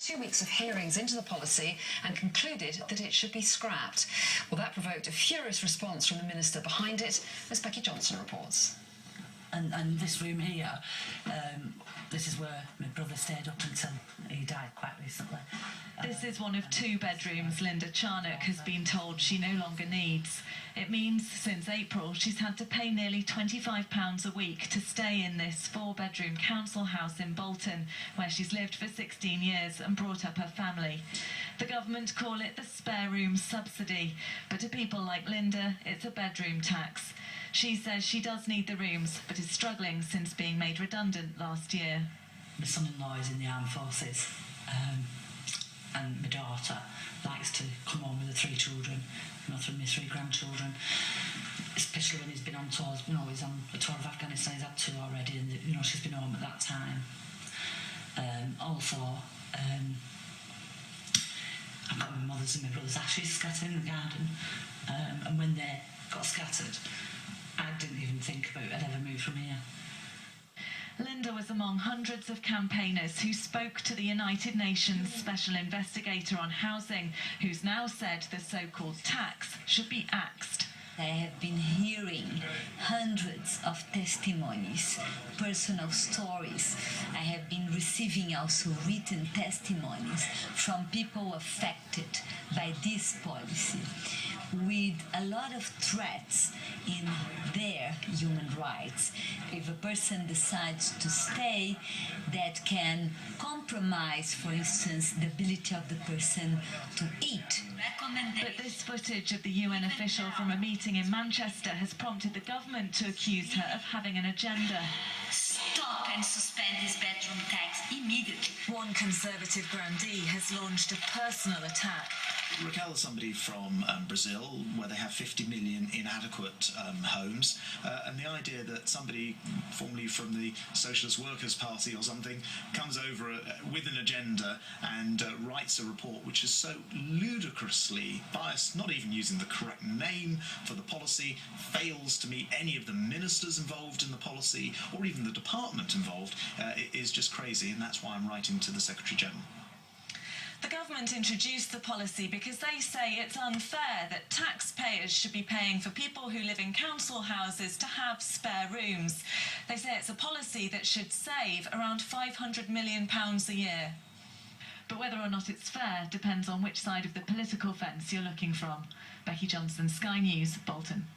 2 weeks of hearings into the policy and concluded that it should be scrapped. Well, that provoked a furious response from the minister behind it, as Becky Johnson reports. And this room here, this is where my brother stayed up until he died quite recently. This is one of 2 bedrooms Linda Charnock has been told she no longer needs. It means since April she's had to pay nearly £25 a week to stay in this 4-bedroom council house in Bolton, where she's lived for 16 years and brought up her family. The government call it the spare room subsidy, but to people like Linda, it's a bedroom tax. She says she does need the rooms, but is struggling since being made redundant last year. My son-in-law is in the armed forces, and my daughter likes to come home with the 3 children, my 3 grandchildren, especially when he's been on tours. He's on a tour of Afghanistan, he's had 2 already, and she's been home at that time. I've got my mother's and my brother's ashes scattered in the garden, and when they got scattered, I didn't even think about I'd ever move from here. Linda was among hundreds of campaigners who spoke to the United Nations Special Investigator on Housing, who's now said the so-called tax should be axed. I have been hearing hundreds of testimonies, personal stories. I have been receiving also written testimonies from people affected by this policy, with a lot of threats in their human rights. If a person decides to stay, that can compromise, for instance, the ability of the person to eat. But this footage of the UN official from a meeting in Manchester has prompted the government to accuse her of having an agenda. Stop and suspend this bedroom tax immediately. One Conservative grandee has launched a personal attack. Raquel is somebody from Brazil, where they have 50 million inadequate homes, and the idea that somebody formerly from the Socialist Workers' Party or something comes over with an agenda and writes a report which is so ludicrously biased, not even using the correct name for the policy, fails to meet any of the ministers involved in the policy or even the department involved, is just crazy, and that's why I'm writing to the Secretary-General. The government introduced the policy because they say it's unfair that taxpayers should be paying for people who live in council houses to have spare rooms. They say it's a policy that should save around £500 million a year. But whether or not it's fair depends on which side of the political fence you're looking from. Becky Johnson, Sky News, Bolton.